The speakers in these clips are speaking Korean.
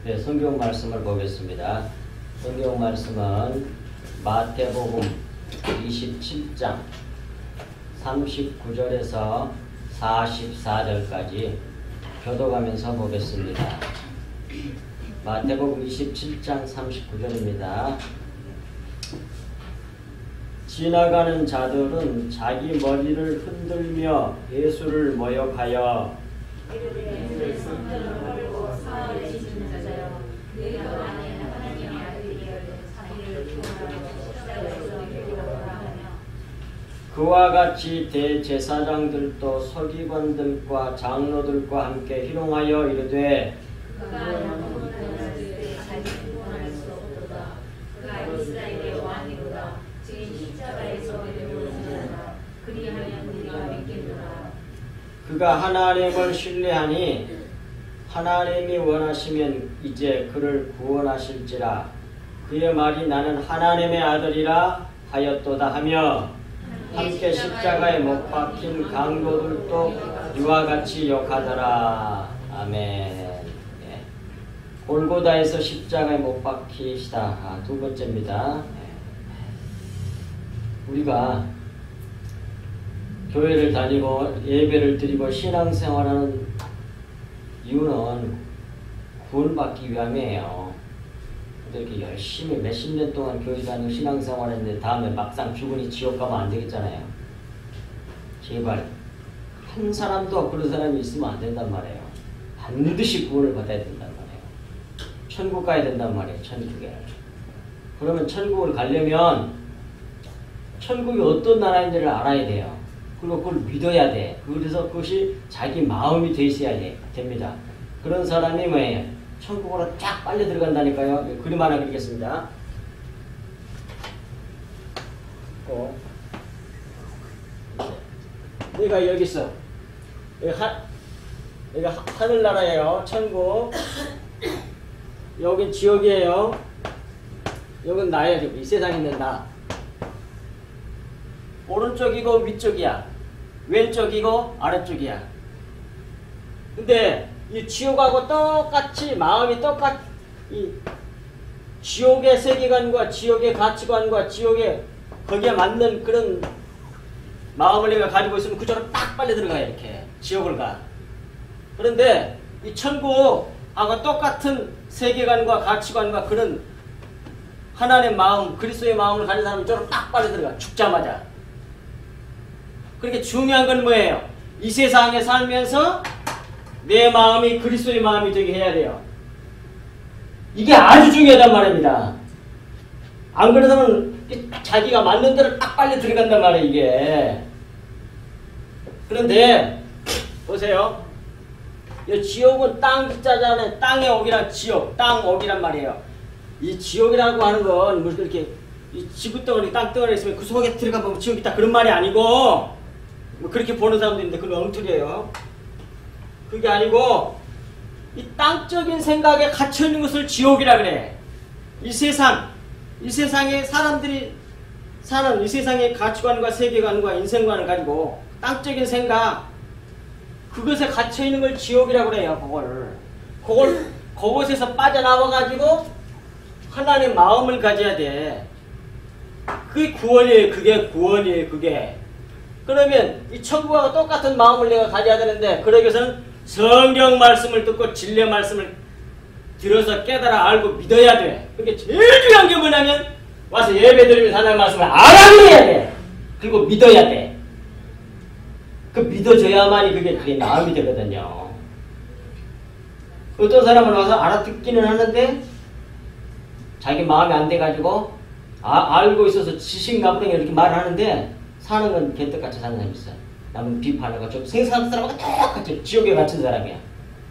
네, 성경 말씀을 보겠습니다. 성경 말씀은 마태복음 27장 39절에서 44절까지 교독하면서 보겠습니다. 마태복음 27장 39절입니다. 지나가는 자들은 자기 머리를 흔들며 예수를 모욕하여 그와 같이 대제사장들도 서기관들과 장로들과 함께 희롱하여 이르되 그가 하나님을 신뢰하니 하나님이 원하시면 이제 그를 구원하실지라 그의 말이 나는 하나님의 아들이라 하였도다 하며 함께 십자가에 못 박힌 강도들도 이와 같이 욕하더라. 아멘. 네. 골고다에서 십자가에 못 박히시다. 두 번째입니다. 네. 우리가 교회를 다니고 예배를 드리고 신앙생활하는 이유는 구원받기 위함이에요. 이렇게 열심히 몇십 년 동안 교회 다니고 신앙생활했는데 다음에 막상 죽으니 지옥 가면 안 되겠잖아요. 제발 한 사람도 그런 사람이 있으면 안 된단 말이에요. 반드시 구원을 받아야 된단 말이에요. 천국 가야 된단 말이에요. 천국에. 그러면 천국을 가려면 천국이 어떤 나라인지를 알아야 돼요. 그리고 그걸 믿어야 돼. 그래서 그것이 자기 마음이 돼 있어야 됩니다. 그런 사람이 뭐예요? 천국으로 쫙 빨려 들어간다니까요. 그림 하나 그리겠습니다. 내가 여기 있어. 여기가 하늘나라예요. 천국. 여긴 지옥이에요. 여긴 나예요. 이 세상에 있는 나. 오른쪽이고 위쪽이야. 왼쪽이고 아래쪽이야. 근데 이 지옥하고 똑같이 마음이 이 지옥의 세계관과 지옥의 가치관과 지옥의 거기에 맞는 그런 마음을 내가 가지고 있으면 그쪽으로 딱 빨려 들어가요. 이렇게 지옥을 가. 그런데 이 천국하고 똑같은 세계관과 가치관과 그런 하나님의 마음, 그리스도의 마음을 가진 사람은 이쪽으로 딱 빨려 들어가. 죽자마자. 그렇게 중요한 건 뭐예요? 이 세상에 살면서 내 마음이 그리스도의 마음이 되게 해야 돼요. 이게 아주 중요하단 말입니다. 안 그러면 자기가 맞는 대로 딱 빨리 들어간단 말이에요. 이게. 그런데 보세요. 이 지옥은 땅 자잖아요. 땅의 옥이란 지옥, 땅 옥이란 말이에요. 이 지옥이라고 하는 건 무슨 이렇게 이 지구덩어리, 땅덩어리 있으면 그 속에 들어가 보면 지옥이 있다 그런 말이 아니고 뭐 그렇게 보는 사람도 있는데 그건 엉터리예요. 그게 아니고 이 땅적인 생각에 갇혀있는 것을 지옥이라 그래. 이 세상에 사람들이 사는 이 세상의 가치관과 세계관과 인생관을 가지고 땅적인 생각 그것에 갇혀있는 걸 지옥이라고 그래요. 그것에서 빠져나와가지고 하나님의 마음을 가져야 돼. 그게 구원이에요. 그게 구원이에요. 그게. 그러면 이 천국하고 똑같은 마음을 내가 가져야 되는데 그러기 위해서는 성경 말씀을 듣고 진리의 말씀을 들어서 깨달아 알고 믿어야 돼. 그게 제일 중요한 게 뭐냐면 와서 예배드리면서 하나님의 말씀을 알아내야 돼. 그리고 믿어야 돼. 그 믿어줘야만이 그게 마음이 되거든요. 어떤 사람은 와서 알아듣기는 하는데 자기 마음이 안 돼가지고 알고 있어서 지식가부랭이 이렇게 말을 하는데 사는 건 개떡같이 사는 사람이 있어요. 남은 비판하고 좀 생각하는 사람하고 똑같이 지옥에 갇힌 사람이야.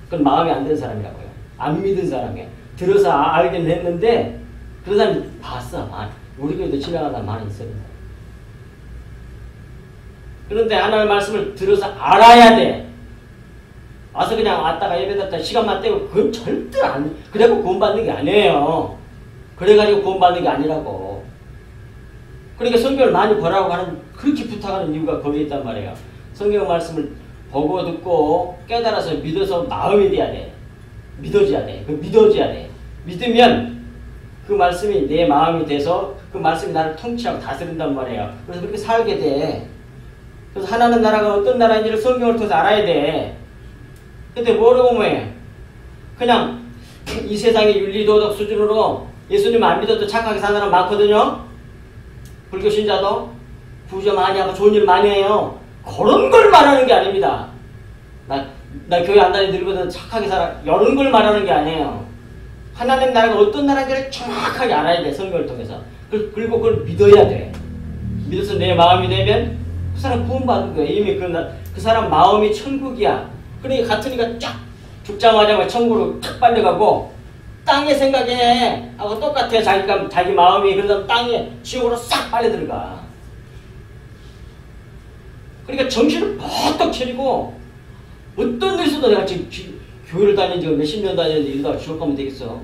그건 마음이 안 든 사람이라고요. 안 믿은 사람이야. 들어서 알긴 했는데 그런 사람이 봤어. 우리 교회도 지나가다 많이 있어요. 그런데 하나님의 말씀을 들어서 알아야 돼. 와서 그냥 왔다가 예배드렸다 시간만 떼고 그건 절대 안 그래고 구원받는 게 아니에요. 그래가지고 구원받는 게 아니라고. 그러니까 성경을 많이 보라고 하는 그렇게 부탁하는 이유가 거기에 있단 말이에요. 성경 말씀을 보고 듣고 깨달아서 믿어서 마음이 돼야 돼. 믿어져야 돼. 믿어져야 돼. 믿으면 그 말씀이 내 마음이 돼서 그 말씀이 나를 통치하고 다스린단 말이에요. 그래서 그렇게 살게 돼. 그래서 하나님 나라가 어떤 나라인지를 성경을 통해서 알아야 돼. 근데 모르고 뭐해? 그냥 이 세상의 윤리도덕 수준으로 예수님 안 믿어도 착하게 사는 사람 많거든요. 불교 신자도 부자 많이 하고 좋은 일 많이 해요. 그런 걸 말하는 게 아닙니다. 나 교회 안 다니거든 착하게 살아. 이런 걸 말하는 게 아니에요. 하나님 나라가 어떤 나라인지를 정확하게 알아야 돼. 성경을 통해서. 그리고 그걸 믿어야 돼. 믿어서 내 마음이 되면 그 사람 구원받은 거야. 이미 그 사람 마음이 천국이야. 그러니까 같으니까 쫙 죽자마자 천국으로 탁 빨려가고 땅의 생각에 하고 똑같아. 자기 마음이. 그러다 땅에 지옥으로 싹 빨려 들어가. 그러니까 정신을 퍽떡 차리고 어떤 일서도 내가 지금 교회를 다닌 지 몇십 년 다녔는데 이러다가 지옥 가면 되겠어.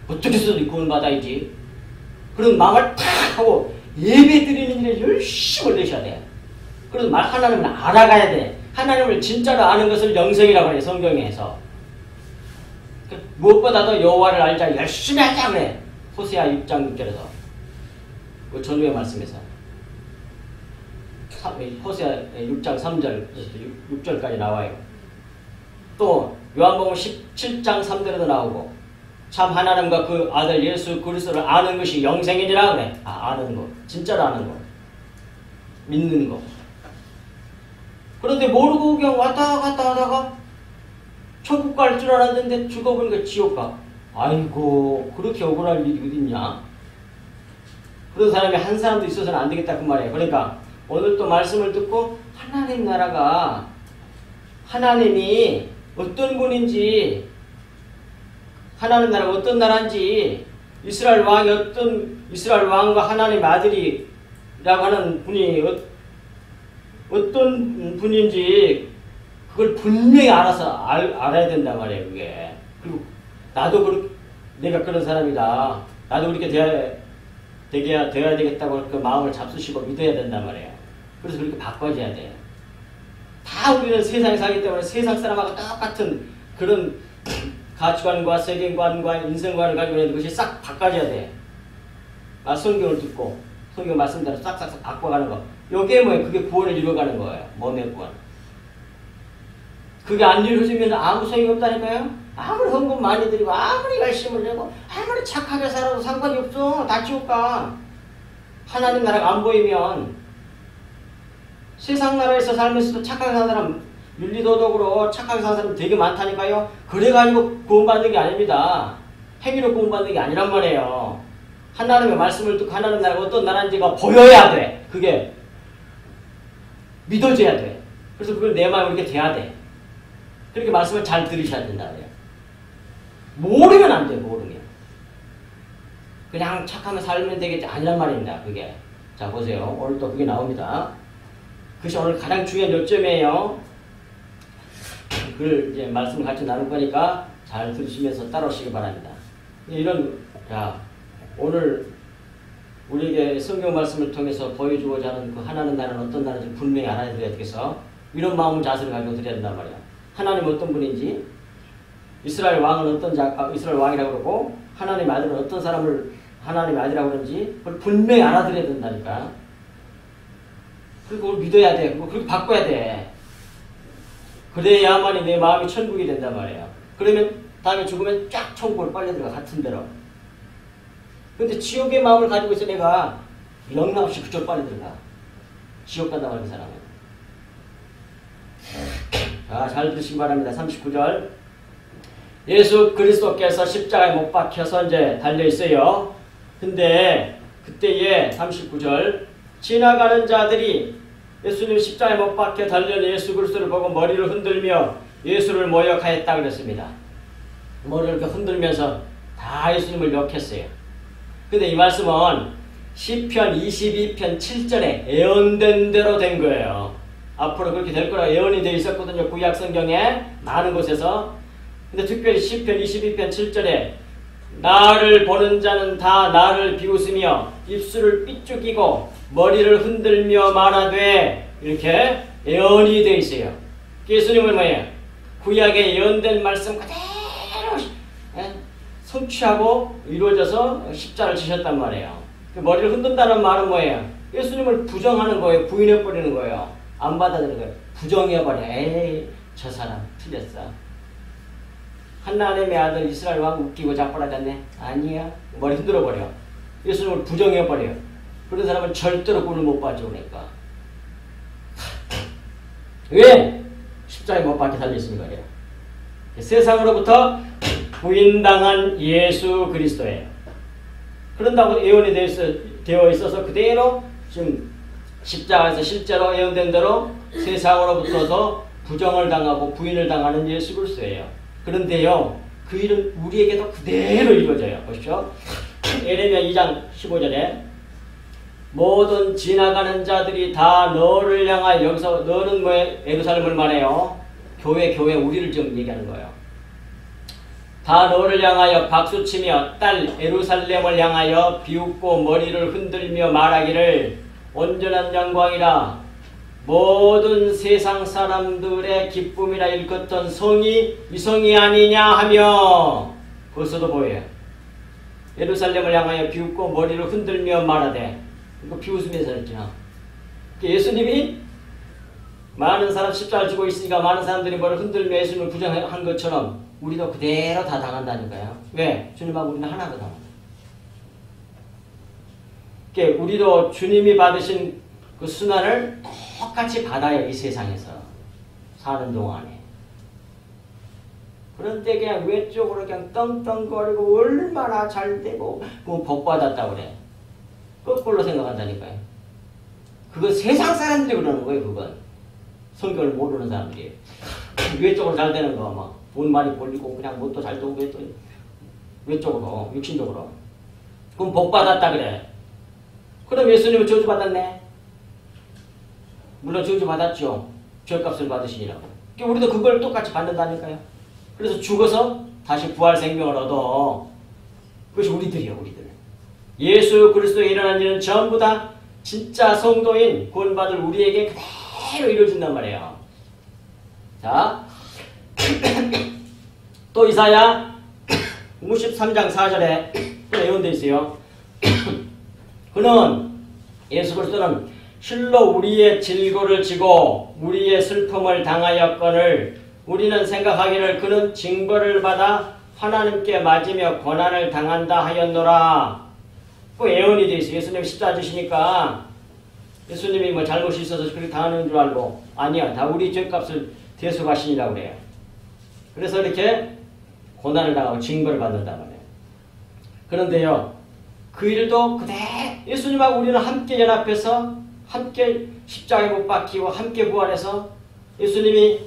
어떻게 해서도 구원 받아야지. 그런 마음을 탁 하고 예배 드리는 일에 열심을 내셔야 돼. 그래서 하나님을 알아가야 돼. 하나님을 진짜로 아는 것을 영성이라고 그래. 성경에서. 무엇보다도 여호와를 알자. 열심히 하자 그래. 호세아 6장 6절에서. 그 전후의 말씀에서. 호세아 6장 3절, 6절까지 나와요. 또 요한복음 17장 3절에도 나오고 참 하나님과 그 아들 예수 그리스도를 아는 것이 영생이니라 그래. 아는 거. 진짜로 아는 거. 믿는 거. 그런데 모르고 그냥 왔다 갔다 하다가 천국 갈 줄 알았는데 죽어보니까 지옥 가. 아이고 그렇게 억울할 일이 어딨냐. 그런 사람이 한 사람도 있어서는 안 되겠다 그 말이에요. 그러니까 오늘 또 말씀을 듣고 하나님 나라가 하나님이 어떤 분인지 하나님 나라가 어떤 나라인지 이스라엘 왕과 하나님 아들이라고 하는 분이 어떤 분인지 그걸 분명히 알아야 된단 말이에요. 그게. 그리고 나도 내가 그런 사람이다. 나도 그렇게 되어야 되겠다고 그 마음을 잡수시고 믿어야 된단 말이에요. 그래서 그렇게 바꿔줘야 돼. 다 우리는 세상에 살기 때문에 세상 사람하고 똑같은 그런 가치관과 세계관과 인생관을 가지고 있는 것이 싹 바꿔줘야 돼. 성경을 듣고 성경 말씀대로 싹싹싹 바꿔가는 거. 요게 뭐예요? 그게 구원을 이루어가는 거예요. 몸의 구원. 그게 안 이루어지면 아무 소용이 없다니까요. 아무리 헌금 많이 드리고 아무리 열심을 내고 아무리 착하게 살아도 상관이 없어. 다 지옥 가. 하나님 나라가 안 보이면 세상 나라에서 살면서도 착하게 사는 사람 윤리도덕으로 착하게 사는 사람 되게 많다니까요. 그래가지고 구원받는 게 아닙니다. 행위로 구원받는 게 아니란 말이에요. 하나님의 말씀을 듣고 하나님 나라가 어떤 나라인지가 보여야 돼. 그게 믿어져야 돼. 그래서 그걸 내 마음에 이렇게 돼야 돼. 그렇게 말씀을 잘 들으셔야 된다 그래요. 모르면 안 돼. 모르면. 그냥 착하면 살면 되겠지. 아니란 말입니다. 그게. 자 보세요. 오늘 또 그게 나옵니다. 그것이 오늘 가장 중요한 요점이에요. 그걸 이제 말씀을 같이 나눌 거니까 잘 들으시면서 따라오시기 바랍니다. 오늘 우리에게 성경 말씀을 통해서 보여주고자 하는 그 하나님 나라는 어떤 나라인지 분명히 알아야 되겠어. 이런 마음을 자세를 가지고 드려야 된단 말이야. 하나님은 어떤 분인지, 이스라엘 왕은 이스라엘 왕이라고 그러고, 하나님 아들은 어떤 사람을 하나님의 아들이라고 그러는지, 그걸 분명히 알아들어야 된다니까. 그리고 그걸 믿어야 돼. 그리고 그렇게 바꿔야 돼. 그래야만이 내 마음이 천국이 된단 말이에요. 그러면 다음에 죽으면 쫙 천국을 빨려 들어가. 같은 대로. 근데 지옥의 마음을 가지고 있어 내가 영락없이 그쪽 빨려 들어가. 지옥 간다 말하는 사람은. 자, 잘 들으시기 바랍니다. 39절. 예수 그리스도께서 십자가에 못 박혀서 이제 달려있어요. 근데 그때에 39절 지나가는 자들이 예수님 십자가에 못 박혀 달려있는 예수 그리스도를 보고 머리를 흔들며 예수를 모욕하였다 그랬습니다. 머리를 이렇게 흔들면서 다 예수님을 욕했어요. 근데 이 말씀은 시편 22편 7절에 예언된 대로 된 거예요. 앞으로 그렇게 될 거라고 예언이 되어 있었거든요. 구약 성경에 많은 곳에서. 근데 특별히 시편 22편 7절에 나를 보는 자는 다 나를 비웃으며 입술을 삐죽이고 머리를 흔들며 말하되 이렇게 예언이 되어 있어요. 예수님은 뭐예요? 구약에 예언된 말씀 그대로 성취하고 이루어져서 십자가를 지셨단 말이에요. 그 머리를 흔든다는 말은 뭐예요? 예수님을 부정하는 거예요. 부인해버리는 거예요. 안 받아들이는 거예요. 부정해버려. 에이, 저 사람 틀렸어. 하나님의 아들 이스라엘 왕 웃기고 자빠라졌네. 아니야. 머리 흔들어버려. 예수님을 부정해버려. 그런 사람은 절대로 꿀을 못 받죠. 그러니까. 왜? 십자가에 못 박혀 달려있으니 그래요. 세상으로부터 부인당한 예수 그리스도예요. 그런다고 예언이 되어 있어서 그대로 지금 십자가에서 실제로 예언된 대로 세상으로부터서 부정을 당하고 부인을 당하는 예수 그리스도예요. 그런데요, 그 일은 우리에게도 그대로 이루어져요. 보십시오. 예레미야 2장 15절에 모든 지나가는 자들이 다 너를 향하여, 여기서 너는 뭐에 예루살렘을 말해요. 교회 우리를 좀 얘기하는 거예요. 다 너를 향하여 박수치며 딸 예루살렘을 향하여 비웃고 머리를 흔들며 말하기를 온전한 영광이라 모든 세상 사람들의 기쁨이라 일컫던 성이 이 성이 아니냐 하며, 거기서도 보여요. 예루살렘을 향하여 비웃고 머리를 흔들며 말하되, 이거 비웃으면서 했잖아. 예수님이 많은 사람 십자가를 지고 있으니까 많은 사람들이 머리를 흔들며 예수님을 부정한 것처럼 우리도 그대로 다 당한다니까요. 왜? 주님하고 우리는 하나거든. 우리도 주님이 받으신 그 순환을 똑같이 받아요. 이 세상에서 사는 동안에. 그런데 그냥 외적으로 그냥 떵떵거리고 얼마나 잘 되고 복 받았다고 그래. 거꾸로 생각한다니까요. 그건 세상 사람들이 그러는 거예요. 그건 성경을 모르는 사람들이. 외적으로 잘 되는 거 막 돈 많이 벌리고 그냥 뭣도 잘 되고 외적으로 육신적으로 그럼 복 받았다 그래. 그럼 예수님은 저주 받았네. 물론 저주 받았죠. 죄값을 받으시니라고. 우리도 그걸 똑같이 받는다니까요. 그래서 죽어서 다시 부활 생명을 얻어. 그것이 우리들이요. 우리들. 예수 그리스도에 일어난 일은 전부 다 진짜 성도인 구원받을 우리에게 그대로 이루어진단 말이에요. 자, 또 이사야 53장 4절에 또 예언되어 있어요. 그는 예수 그리스도는 실로 우리의 질고를 지고 우리의 슬픔을 당하였거늘 우리는 생각하기를 그는 징벌을 받아 하나님께 맞으며 고난을 당한다 하였노라. 그 예언이 되어 있어요. 예수님이 십자가 지시니까 예수님이 뭐 잘못이 있어서 그렇게 당하는 줄 알고, 아니야, 다 우리 죄값을 대속하시니라고 그래요. 그래서 이렇게 고난을 당하고 징벌을 받는단 말이에요. 그런데요, 그 일도 그대로 예수님하고 우리는 함께 연합해서 함께 십자가에 못 박히고 함께 부활해서 예수님이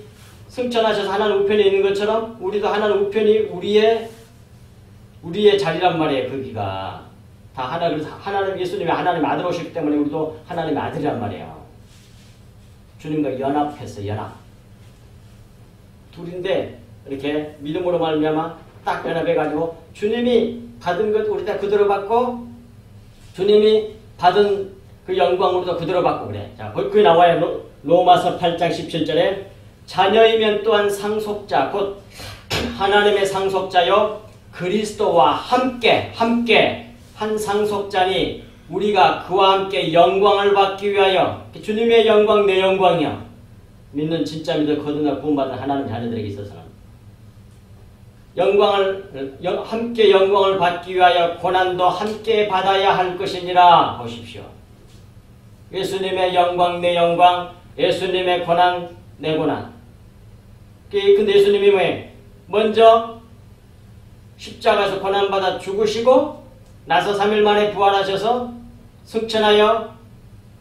승천하셔서 하나님 우편에 있는 것처럼 우리도 하나님 우편이 우리의 자리란 말이에요. 거기가 다 하나. 그래서 하나님, 예수님이 하나님 아들 오셨기 때문에 우리도 하나님의 아들이란 말이에요. 주님과 연합해서 연합. 둘인데 이렇게 믿음으로 말미암아 딱 연합해가지고 주님이 받은 것 우리 다 그대로 받고 주님이 받은 그 영광으로도 그대로 받고 그래. 자, 그게 나와요. 로마서 8장 17절에 자녀이면 또한 상속자 곧 하나님의 상속자요 그리스도와 함께 한 상속자니 우리가 그와 함께 영광을 받기 위하여, 주님의 영광 내 영광이야. 믿는 진짜 믿을 거듭나 구원받은 하나님 자녀들에게 있어서는 함께 영광을 받기 위하여 고난도 함께 받아야 할 것이니라. 보십시오. 예수님의 영광 내 영광, 예수님의 고난 내 고난. 근데 예수님이 뭐예요? 먼저 십자가에서 고난받아 죽으시고 나서 3일 만에 부활하셔서 승천하여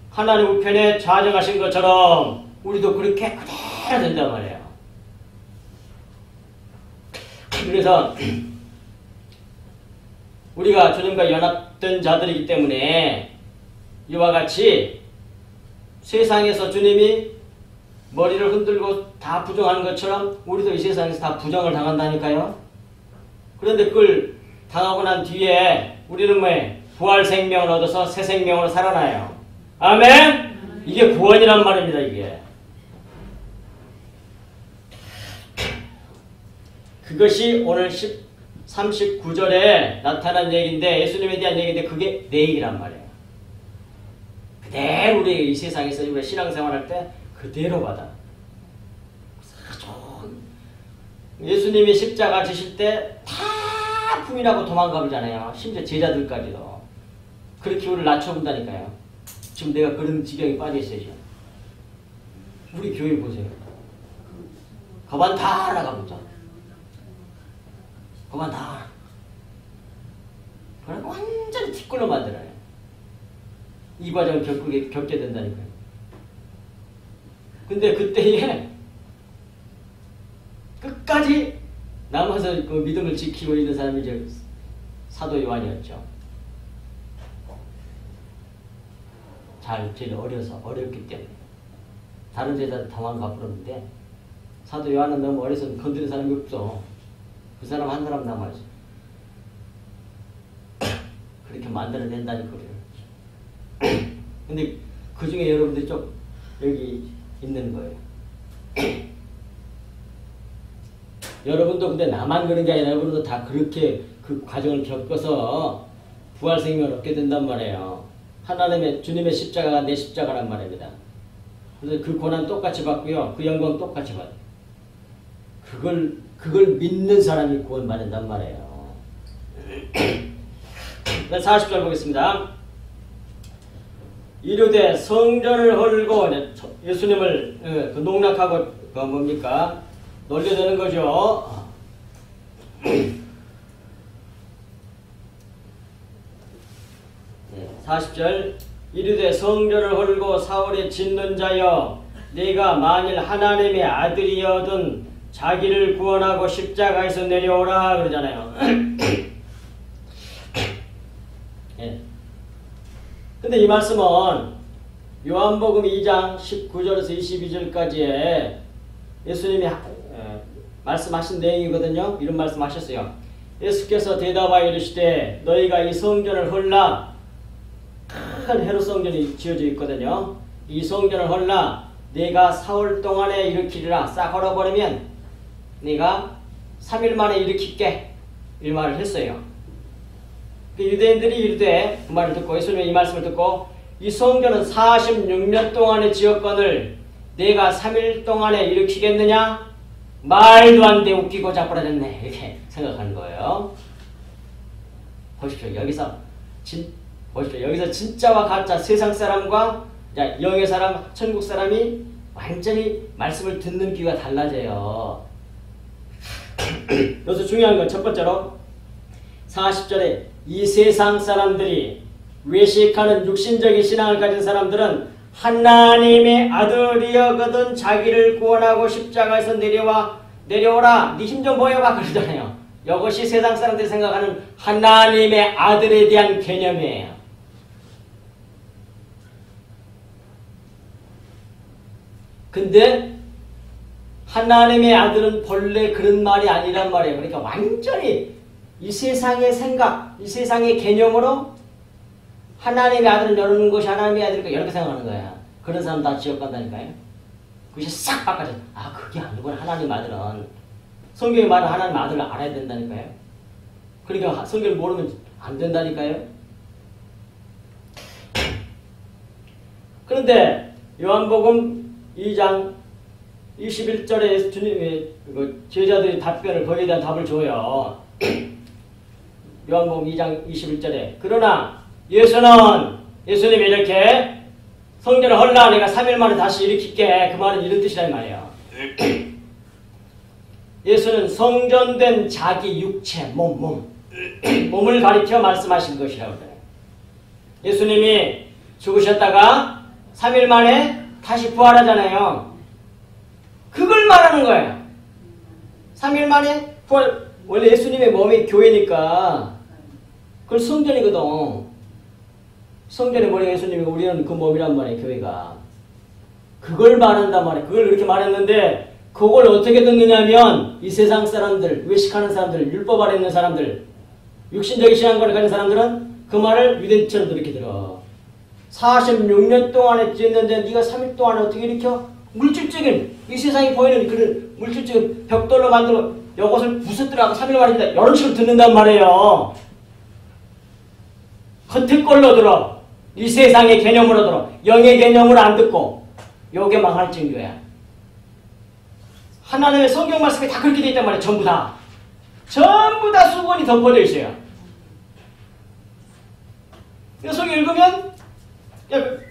하나님 우편에 좌정하신 것처럼 우리도 그렇게 그대로 된단 말이에요. 그래서 우리가 주님과 연합된 자들이기 때문에 이와 같이 세상에서 주님이 머리를 흔들고 다 부정하는 것처럼 우리도 이 세상에서 다 부정을 당한다니까요. 그런데 그걸 당하고 난 뒤에 우리는 뭐예요? 부활 생명을 얻어서 새 생명으로 살아나요. 아멘? 이게 구원이란 말입니다. 이게. 그것이 오늘 39절에 나타난 얘기인데 예수님에 대한 얘기인데 그게 내 얘기란 말이에요. 그대로 우리 이 세상에서 우리 신앙생활할 때 그대로 받아. 예수님이 십자가 지실 때 다 부인하고 도망가 보잖아요. 심지어 제자들까지도. 그렇게 우리를 낮춰본다니까요. 지금 내가 그런 지경에 빠져 있어요. 지금. 우리 교회 보세요. 거반 다 나가보자. 거반 다. 그럼 완전히 티끌로 만들어요. 이 과정을 겪게 된다니까요. 근데 그때에 끝까지 남아서 그 믿음을 지키고 있는 사람이 이제 사도 요한이었죠. 제일 어렸기 때문에. 다른 제자들 당황가 부르는데 사도 요한은 너무 어려서 건드린 사람이 없어. 그 사람 한 사람 남아있어. 그렇게 만들어낸다는 거예요. 근데 그 중에 여러분들이 좀 여기 있는 거예요. 여러분도 근데 나만 그런 게 아니라 여러분도 다 그렇게 그 과정을 겪어서 부활 생명을 얻게 된단 말이에요. 하나님의 주님의 십자가가 내 십자가란 말입니다. 그래서 그 고난 똑같이 받고요. 그 영광 똑같이 받아요. 그걸 믿는 사람이 구원받는단 말이에요. 40절 보겠습니다. 이르되 성전을 헐고 예수님을 그 농락하고 그 뭡니까? 놀려대는 거죠. 네, 40절 이르되 성전을 헐고 사울의 짓는 자여 네가 만일 하나님의 아들이여든 자기를 구원하고 십자가에서 내려오라 그러잖아요. 네. 근데 이 말씀은 요한복음 2장 19절에서 22절까지에 예수님이 말씀하신 내용이거든요. 이런 말씀하셨어요. 예수께서 대답하여 이르시되 너희가 이 성전을 헐라. 큰 헤롯 성전이 지어져 있거든요. 이 성전을 헐라. 내가 사흘 동안에 일으키리라. 싹 헐어버리면 내가 3일 만에 일으킬게. 이 말을 했어요. 그 유대인들이 이르되 그 말을 듣고 예수님의 이 말씀을 듣고 이 성전은 46년 동안의 지었건을 내가 3일 동안에 일으키겠느냐? 말도 안 돼. 웃기고 자꾸라졌네. 이렇게 생각하는 거예요. 보십시오. 여기서 진짜와 가짜 세상 사람과 영의 사람, 천국 사람이 완전히 말씀을 듣는 귀가 달라져요. 여기서 중요한 건 첫 번째로 40절에 이 세상 사람들이 외식하는 육신적인 신앙을 가진 사람들은 하나님의 아들이여거든 자기를 구원하고 십자가에서 내려오라. 네 힘 좀 보여봐 그러잖아요. 이것이 세상 사람들이 생각하는 하나님의 아들에 대한 개념이에요. 근데 하나님의 아들은 본래 그런 말이 아니란 말이에요. 그러니까 완전히 이 세상의 생각, 이 세상의 개념으로 하나님의 아들을 열는 것이 하나님의 아들이니까 이렇게 생각하는 거야. 그런 사람 다 지옥 간다니까요. 그것이 싹 바꿔져. 아, 그게 아니구나. 하나님 아들은. 성경에 말하는 하나님 아들을 알아야 된다니까요. 그러니까 성경을 모르면 안 된다니까요. 그런데 요한복음 2장 21절에 주님이 제자들이 답변을 거기에 대한 답을 줘요. 요한복음 2장 21절에 그러나 예수님이 이렇게 성전을 헐라 내가 3일 만에 다시 일으킬게 그 말은 이런 뜻이란 말이에요. 예수는 성전된 자기 육체 몸을 가리켜 말씀하신 것이라고 그래요. 예수님이 죽으셨다가 3일 만에 다시 부활하잖아요. 그걸 말하는 거예요. 3일 만에 부활. 원래 예수님의 몸이 교회니까 그걸 성전이거든. 성전의 머리가 예수님이고 우리는 그 몸이란 말이에요. 교회가. 그걸 말한단 말이에요. 그걸 그렇게 말했는데 그걸 어떻게 듣느냐면 이 세상 사람들, 외식하는 사람들, 율법 아래 있는 사람들, 육신적인 신앙관을 가진 사람들은 그 말을 유대인처럼 이렇게 들어. 46년 동안에 지었는데 네가 3일 동안에 어떻게 일으켜? 물질적인 이 세상이 보이는 그런 물질적인 벽돌로 만들고 이것을 부서뜨라고 3일 말입니다. 이런 식으로 듣는단 말이에요. 겉에 걸로 들어. 이 세상의 개념으로 들어. 영의 개념으로 안 듣고. 요게 망할 징조야. 하나님의 성경 말씀이 다 그렇게 돼 있단 말이에요. 전부 다. 전부 다 수건이 덮어져 있어요. 그래서 읽으면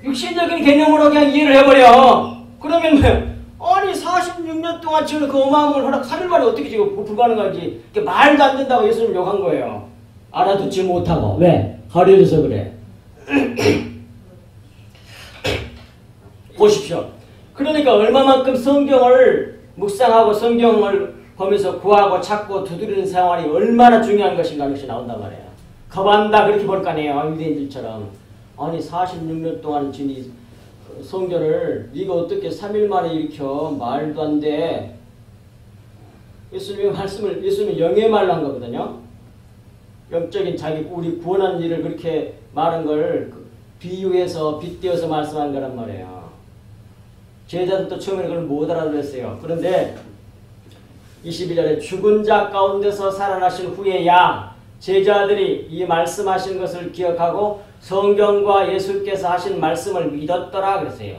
육신적인 개념으로 그냥 이해를 해버려. 그러면 아니 46년 동안 지금 그 어마어마한 허락 3일 만에 어떻게 지금 불가능한지 말도 안 된다고 예수님 욕한 거예요. 알아듣지 못하고. 왜? 가려져서 그래. 보십시오. 그러니까 얼마만큼 성경을 묵상하고 성경을 보면서 구하고 찾고 두드리는 생활이 얼마나 중요한 것인가 하는 것이 나온단 말이에요. 겁한다 그렇게 볼 거 아니에요. 유대인들처럼. 아니 46년 동안 지금 이 성전을 네가 어떻게 3일 만에 일으켜. 말도 안 돼. 예수님의 말씀을 예수님은 영의 말로 한 거거든요. 영적인 자기 우리 구원하는 일을 그렇게 말한 걸 비유해서 빗대어서 말씀한 거란 말이에요. 제자들도 처음에는 그걸 못 알아들었어요. 그런데 22절에 죽은 자 가운데서 살아나신 후에야 제자들이 이 말씀하신 것을 기억하고 성경과 예수께서 하신 말씀을 믿었더라 그랬어요.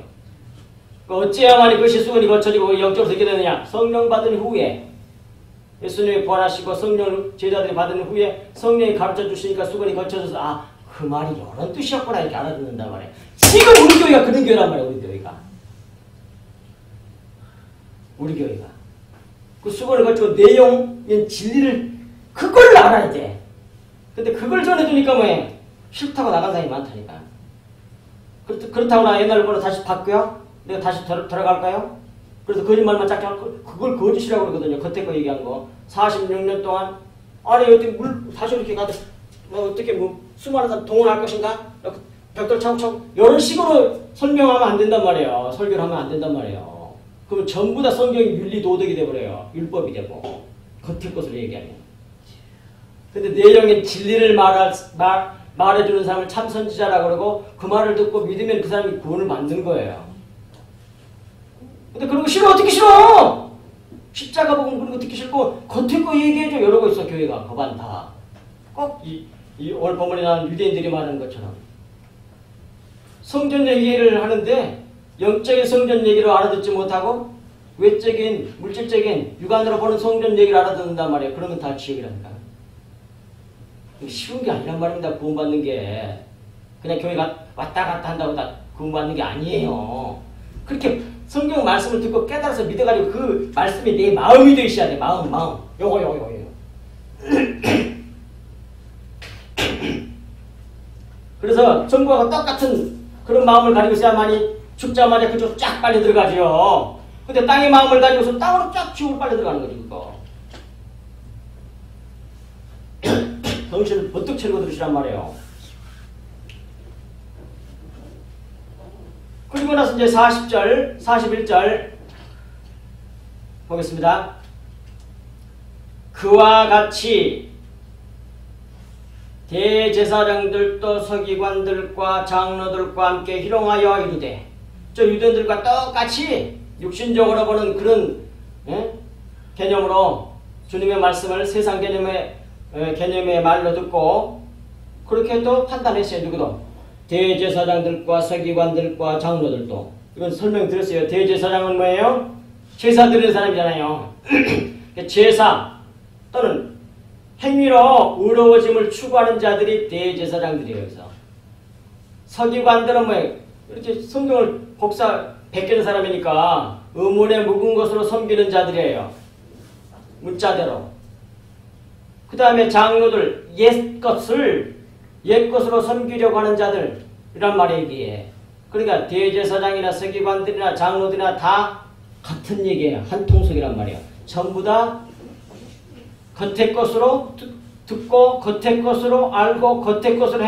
어찌해야만이 그것이 수건이 거쳐지고 영적으로 되게 되느냐. 성령 받은 후에 예수님이 부활하시고 성령 제자들이 받은 후에 성령이 가르쳐 주시니까 수건이 거쳐져서 아, 그 말이 이런 뜻이었구나 이렇게 알아듣는단 말이에요. 지금 우리 교회가 그런 교회란 말이에요. 우리 교회가. 우리 교회가. 그 수건을 거치고 내용인 진리를 그걸 알아야 돼. 근데 그걸 전해주니까 뭐해? 싫다고 나간 사람이 많다니까. 그렇다고 나 옛날보다 다시 바뀌어? 내가 다시 돌아갈까요? 그래서 거짓말만 짝게 하고 그걸 거짓이라고 그러거든요. 겉에 거 얘기한 거. 46년 동안 아니 어떻게 물 다시 이렇게 가도 뭐 어떻게 뭐 수많은 사람 동원할 것인가? 벽돌 차곡차곡 이런 식으로 설명하면 안 된단 말이에요. 설교를 하면 안 된단 말이에요. 그러면 전부 다 성경이 윤리 도덕이 돼버려요. 율법이 되고 겉에 것을 얘기하면. 근데 내용인 진리를 말해주는 사람을 참 선지자라고 그러고 그 말을 듣고 믿으면 그 사람이 구원을 받는 거예요. 근데 그런 거 싫어. 어떻게 싫어? 십자가 보면 그런 거 듣기 싫고 겉에 거 얘기해줘. 이러고 있어 교회가. 거반 다. 꼭 오늘 본문에 나온 유대인들이 말하는 것처럼 성전 얘기를 하는데 영적인 성전 얘기를 알아듣지 못하고 외적인 물질적인 육안으로 보는 성전 얘기를 알아듣는단 말이에요. 그런 건 다 지옥이라니까. 쉬운 게 아니란 말입니다. 구원받는 게. 그냥 교회 왔다 갔다 한다고 다 구원받는 게 아니에요. 그렇게 성경 말씀을 듣고 깨달아서 믿어가지고 그 말씀이 내 마음이 되셔야 돼. 마음. 요거. 그래서 전부하고 똑같은 그런 마음을 가지고 있어야만이 죽자마자 그쪽 쫙 빨리 들어가죠. 근데 땅의 마음을 가지고서 땅으로 쫙 지옥으로 빨리 들어가는 거지 그거. 정신을 번뜩 차리고 들으시란 말이에요. 그리고 나서 이제 40절, 41절 보겠습니다. 그와 같이 대제사장들도 서기관들과 장로들과 함께 희롱하여 이르되 저 유대인들과 똑같이 육신적으로 보는 그런 개념으로 주님의 말씀을 세상 개념의 말로 듣고 그렇게 또 판단했어요. 누구도? 대제사장들과 서기관들과 장로들도. 이건 설명드렸어요. 대제사장은 뭐예요? 제사 드리는 사람이잖아요. 제사 또는 행위로 의로워짐을 추구하는 자들이 대제사장들이에요. 여기서. 서기관들은 뭐예요? 이렇게 성경을 베끼는 사람이니까 의문에 묵은 것으로 섬기는 자들이에요. 문자대로. 그 다음에 장로들, 옛것으로 섬기려고 하는 자들이란 말이에요. 이게. 그러니까 대제사장이나 서기관들이나 장로들이나 다 같은 얘기예요. 한 통속이란 말이에요. 전부 다 겉의 것으로 듣고 겉의 것으로 알고 겉의 것으로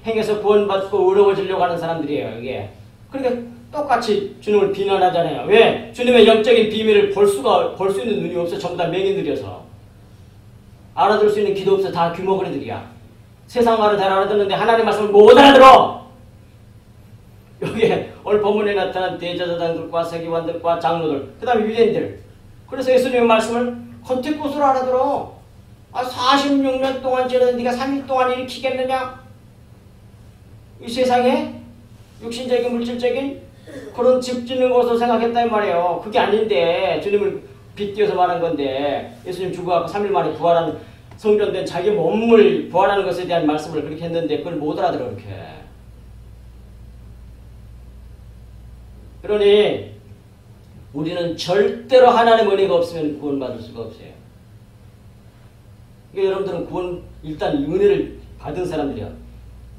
행해서 구원받고 의로워지려고 하는 사람들이에요. 이게. 그러니까 똑같이 주님을 비난하잖아요. 왜? 주님의 영적인 비밀을 볼 수 있는 눈이 없어. 전부 다 맹인들이어서. 알아들을 수 있는 귀도 없어. 다 귀머거리들이야. 세상 말을 잘 알아듣는데 하나님 말씀을 못 알아들어. 여기에 오늘 본문에 나타난 대제사장들과 서기관들과 장로들, 그 다음에 유대인들. 그래서 예수님의 말씀을 겉에 것으로 알아들어. 46년 동안 지는 네가 3일 동안 일으키겠느냐? 이 세상에 육신적인 물질적인 그런 집 짓는 것으로 생각했단 말이에요. 그게 아닌데 주님을 빗대어서 말한 건데 예수님 죽어갖고 3일 만에 부활한 성전된 자기 몸을 부활하는 것에 대한 말씀을 그렇게 했는데 그걸 못 알아들어 그렇게. 그러니 우리는 절대로 하나님의 은혜가 없으면 구원받을 수가 없어요. 그러니까 여러분들은 구원 일단 은혜를 받은 사람들이야.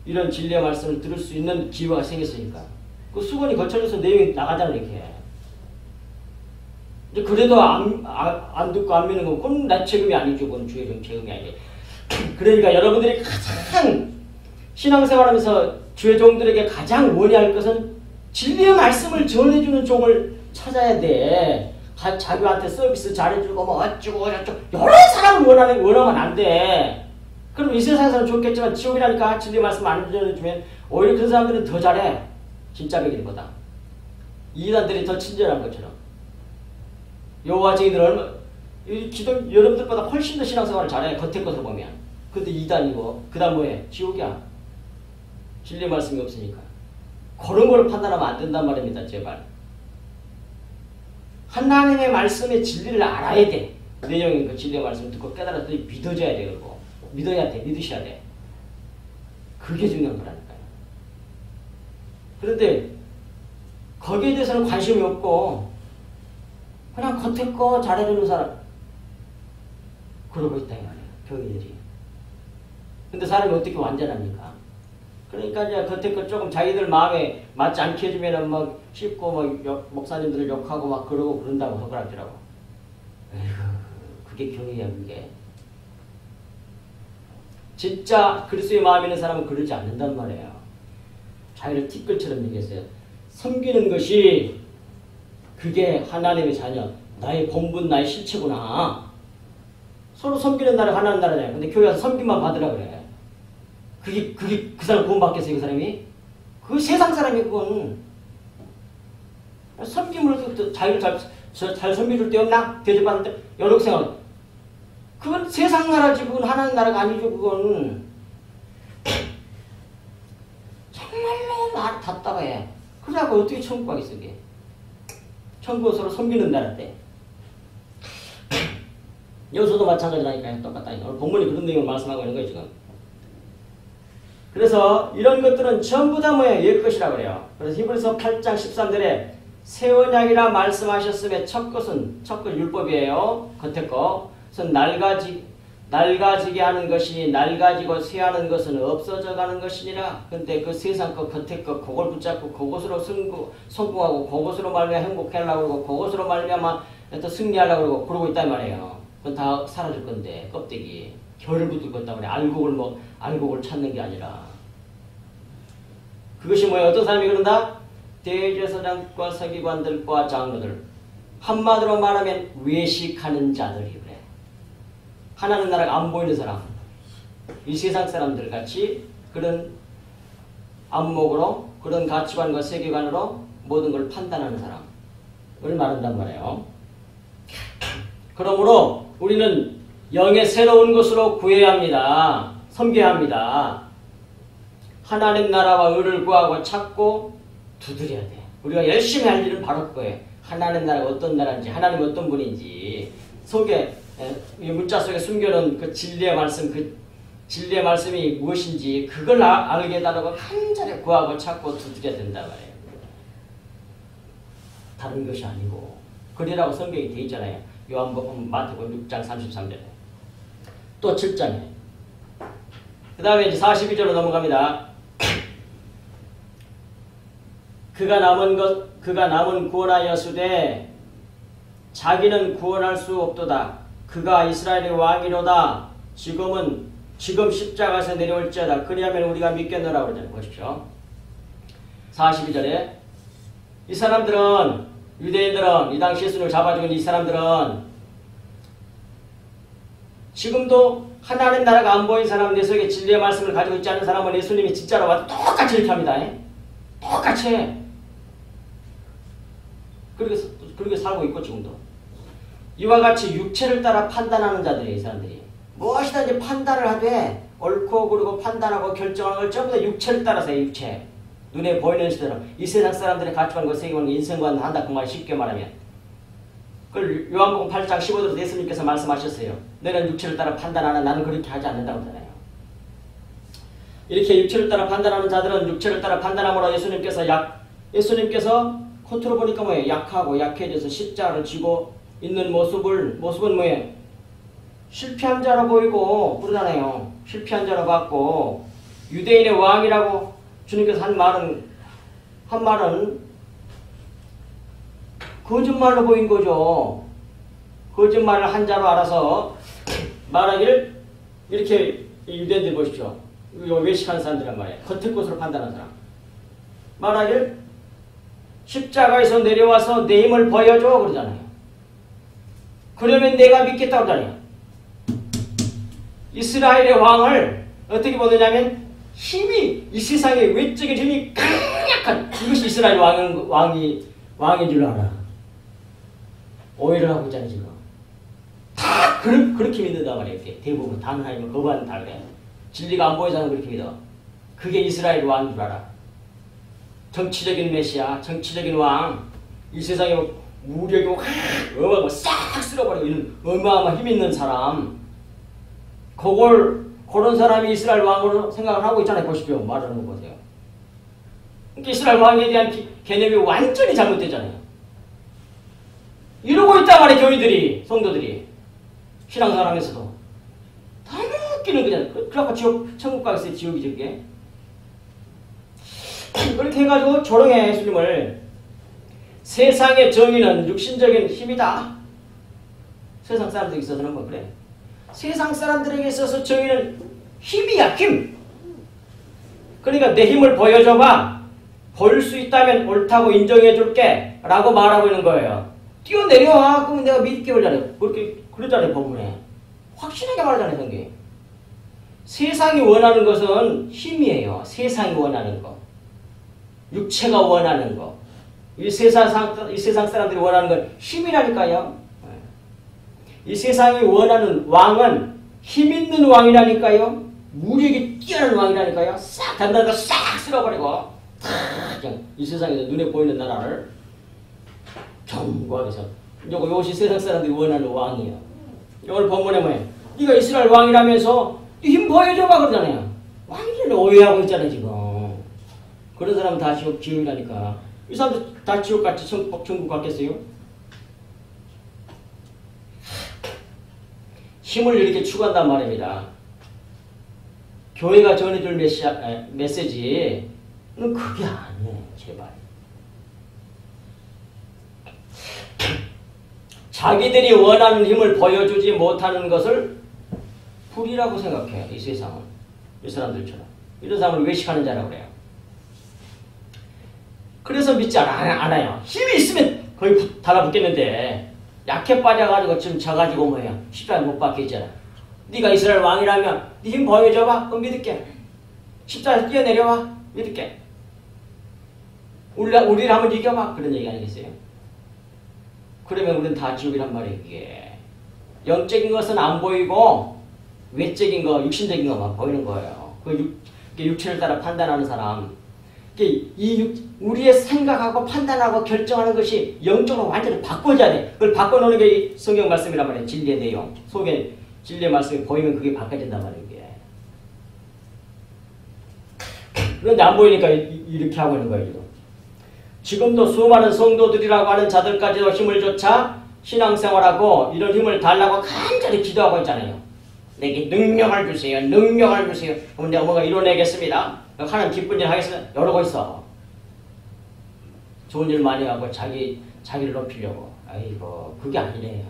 이런 진리의 말씀을 들을 수 있는 기회가 생겼으니까. 그 수건이 거쳐져서 내용이 나가잖아 이렇게. 그래도 안 듣고 안 믿는 건 그건 내 책임이 아니죠. 그건 주의 책임이 아니에요. 그러니까 여러분들이 가장 신앙생활하면서 주의 종들에게 가장 원해할 것은 진리의 말씀을 전해주는 종을 찾아야 돼. 자기한테 서비스 잘해주고 뭐 어쩌고 저쩌고 여러 사람을 원하면 안 돼. 그럼 이 세상에서는 좋겠지만 지옥이라니까 진리 말씀 안 전해주면 오히려 그런 사람들은 더 잘해. 진짜 백일보다. 이단들이 더 친절한 것처럼. 여호와 증인들은 여러분들보다 훨씬 더 신앙생활을 잘해. 겉에 것으로 보면. 근데 이단이고 그 다음 뭐해? 지옥이야. 진리 말씀이 없으니까. 그런 걸 판단하면 안 된단 말입니다. 제발. 하나님의 말씀의 진리를 알아야 돼. 내용인 그 진리의 말씀을 듣고 깨달아서 믿어줘야 돼. 그리고 믿어야 돼. 믿으셔야 돼. 그게 중요한 거라니까요. 그런데 거기에 대해서는 관심이 없고 그냥 겉에 거 잘해주는 사람 그러고 있다 이 말이에요. 교회들이. 근데 사람이 어떻게 완전합니까? 그러니까 이제 겉에 거 조금 자기들 마음에 맞지 않게 해주면은 막 씹고 막 목사님들을 욕하고 막 그러고 그런다고 허그락지라고. 에휴, 그게 교회야 그게. 진짜 그리스도의 마음이 있는 사람은 그러지 않는단 말이에요. 자기를 티끌처럼 얘기했어요. 섬기는 것이 그게 하나님의 자녀, 나의 본분, 나의 실체구나. 서로 섬기는 나라 하나님 나라잖아요. 근데 교회 와서 섬김만 받으라 그래. 그게 그 사람 구원 받겠어요, 그 사람이? 그 세상 사람이 그건. 섬김을 자기를 잘 섬겨줄 데 없나? 대접받는데 여러 생각. 그건 세상 나라지, 그건 하나님 나라가 아니죠, 그건. 정말로 말 답답해. 그래갖고 어떻게 천국 가겠어, 그게. 천국은 서로 섬기는 나라인데. 여기서도 마찬가지라니까요. 똑같다니까. 오늘 본문이 그런 내용을 말씀하고 있는 거예요, 지금. 그래서 이런 것들은 전부 다 뭐예요? 옛 것이라고 그래요. 그래서 히브리서 8장 13절에 새 언약이라 말씀하셨음에 첫 것은 율법이에요. 겉에 거. 그래서 낡아지게 하는 것이 낡아지고 쇠하는 것은 없어져 가는 것이니라. 근데 그 세상 거 겉에 거 그걸 붙잡고 그것으로 성공하고 그것으로 말미암아 행복하려고 그러고 그것으로 말미암아 또 승리하려고 그러고 있단 말이에요. 그건 다 사라질 건데 껍데기 결을 붙을 건단 말이에요. 알곡을 찾는 게 아니라. 그것이 뭐예요? 어떤 사람이 그런다? 대제사장과 서기관들과 장로들. 한마디로 말하면 외식하는 자들이 그래. 하나님 나라가 안 보이는 사람. 이 세상 사람들 같이 그런 안목으로 그런 가치관과 세계관으로 모든 걸 판단하는 사람을 말한단 말이에요. 그러므로 우리는 영의 새로운 것으로 구해야 합니다. 섬겨야 합니다. 하나님 나라와 의를 구하고 찾고 두드려야 돼. 우리가 열심히 할 일은 바로 그거예요. 하나님 나라가 어떤 나라인지, 하나님 어떤 분인지, 이 문자 속에 숨겨놓은 그 진리의 말씀, 그 진리의 말씀이 무엇인지 그걸 알게 해달라고 간절히 구하고 찾고 두드려야 된단 말이에요. 다른 것이 아니고. 그리라고 성경이 되어 있잖아요. 요한복음 마태복음 6장 33절에. 또 7장에. 그 다음에 이제 42절로 넘어갑니다. 그가 남은 구원하였으되 자기는 구원할 수 없도다. 그가 이스라엘의 왕이로다. 지금 십자가에서 내려올지어다. 그리하면 우리가 믿겠노라 그러잖아요. 보십시오. 42절에 이 사람들은 유대인들은 이 당시 예수님을 잡아주는 이 사람들은 지금도 하나님 나라가 안 보인 사람, 내 속에 진리의 말씀을 가지고 있지 않은 사람은 예수님이 진짜로 와도 똑같이 이렇게 합니다. 똑같이 해. 그렇게 살고 있고 지금도. 이와 같이 육체를 따라 판단하는 자들이 이 사람들이 무엇이든지 판단을 하되 옳고 그르고 판단하고 결정하는 걸 전부 다 육체를 따라서 해. 육체. 눈에 보이는 시대로 이 세상 사람들의 가치관과 세계관과 인생관을 한다. 그 말 쉽게 말하면. 그걸 요한복음 8장 15절에서 예수님께서 말씀하셨어요. 너는 육체를 따라 판단하나 나는 그렇게 하지 않는다고 하잖아요. 이렇게 육체를 따라 판단하는 자들은 육체를 따라 판단함으로 예수님께서 겉으로 보니까 뭐예요? 약하고 약해져서 십자가를 지고 있는 모습은 뭐예요? 실패한 자로 보이고 그러잖아요. 실패한 자로 봤고 유대인의 왕이라고 주님께서 한 말은 거짓말로 보인 거죠. 거짓말을 한 자로 알아서 말하기를 이렇게 유대인들 보십시오. 외식하는 사람들이란 말이에요. 겉의 것으로 판단하는 사람. 말하기를 십자가에서 내려와서 내 힘을 보여줘 그러잖아요. 그러면 내가 믿겠다고 하잖아요. 이스라엘의 왕을 어떻게 보느냐면 힘이 이 세상의 외적인 힘이 강력한 이것이 이스라엘 왕인 줄 알아. 오해를 하고 있잖아요 지금. 다 그렇게 믿는단 말이에요. 대부분 단하이면 거반 다 그래. 진리가 안 보이잖아 그렇게 믿어. 그게 이스라엘 왕인 줄 알아. 정치적인 메시아, 정치적인 왕, 이 세상에 무력이 어마어마하고 싹 쓸어버리고 이런 어마어마한 힘 있는 사람, 그런 사람이 이스라엘 왕으로 생각을 하고 있잖아요. 보십시오. 말하는 거 보세요. 그러니까 이스라엘 왕에 대한 개념이 완전히 잘못됐잖아요. 이러고 있단 말이에요. 교인들이, 성도들이. 신앙생활하면서도. 다 웃기는 거잖아요. 그래갖고 천국 가겠어요. 지옥이죠 그게. 그렇게 해가지고 조롱해 예수님을. 세상의 정의는 육신적인 힘이다. 세상 사람들에게 있어서는 뭐 그래. 세상 사람들에게 있어서 정의는 힘이야. 힘. 그러니까 내 힘을 보여줘봐. 보일 수 있다면 옳다고 인정해줄게 라고 말하고 있는 거예요. 뛰어내려와. 그럼 내가 믿게 올잖아요. 그렇게 그러잖아요. 법문에 확실하게 말하잖아요. 성경에. 세상이 원하는 것은 힘이에요. 세상이 원하는 거, 육체가 원하는 거, 이 세상 사람들이 원하는 건 힘이라니까요. 이 세상이 원하는 왕은 힘 있는 왕이라니까요. 무력이 뛰어난 왕이라니까요. 싹 단단하게 싹 쓸어버리고 그냥 이 세상에서 눈에 보이는 나라를 견고하게 해서 이것이 세상 사람들이 원하는 왕이에요. 오늘 본문에 뭐예요? 네가 이스라엘 왕이라면서 힘 보여줘봐 그러잖아요. 완전히 오해하고 있잖아요 지금. 그런 사람은 다 지옥이라니까. 이 사람들 다 지옥같이 천국 갔겠어요? 힘을 이렇게 추구한단 말입니다. 교회가 전해줄 메시지는 그게 아니에요. 제발. 자기들이 원하는 힘을 보여주지 못하는 것을 불이라고 생각해요. 이 세상은. 이 사람들처럼. 이런 사람을 외식하는 자라고 그래요. 그래서 믿지 않아요. 힘이 있으면 거의 달라붙겠는데 약해 빠져가지고 지금 져가지고 뭐야. 십자가 못 박혀있잖아. 네가 이스라엘 왕이라면 네 힘 보여줘봐. 그럼 믿을게. 십자가에서 뛰어내려와. 믿을게. 우리를 한번 이겨봐. 그런 얘기 아니겠어요? 그러면 우리는 다 지옥이란 말이에요. 이게. 영적인 것은 안 보이고 외적인 거, 육신적인 것만 보이는 거예요. 그 육체를 따라 판단하는 사람. 우리의 생각하고 판단하고 결정하는 것이 영적으로 완전히 바꿔줘야 돼. 그걸 바꿔놓는 게 성경 말씀이란 말이에요. 진리의 내용. 속에 진리의 말씀이 보이면 그게 바꿔진단 말이에요. 이게. 그런데 안 보이니까 이렇게 하고 있는 거예요. 지금도 수많은 성도들이라고 하는 자들까지도 힘을 쫓아 신앙생활하고 이런 힘을 달라고 간절히 기도하고 있잖아요. 내게 능력을 주세요. 능력을 주세요. 그럼 내가 뭔가 이뤄내겠습니다. 하나님 기쁜 일 하겠습니다. 이러고 있어. 좋은 일 많이 하고 자기를 높이려고. 아이고 그게 아니래요.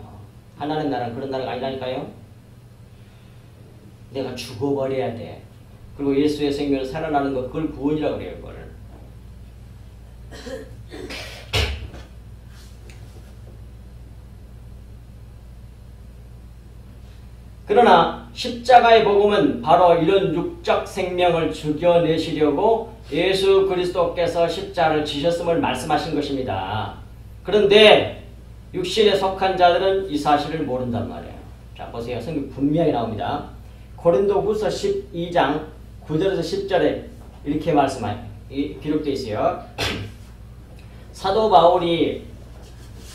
하나님 나라는 그런 나라가 아니라니까요. 내가 죽어버려야 돼. 그리고 예수의 생명을 살아나는 것 그걸 구원이라고 그래요. 그걸. 그러나 십자가의 복음은 바로 이런 육적 생명을 죽여내시려고 예수 그리스도께서 십자가를 지셨음을 말씀하신 것입니다. 그런데 육신에 속한 자들은 이 사실을 모른단 말이에요. 자, 보세요. 성경 분명히 나옵니다. 고린도후서 12장 9절에서 10절에 이렇게 기록되어 있어요. 사도 바울이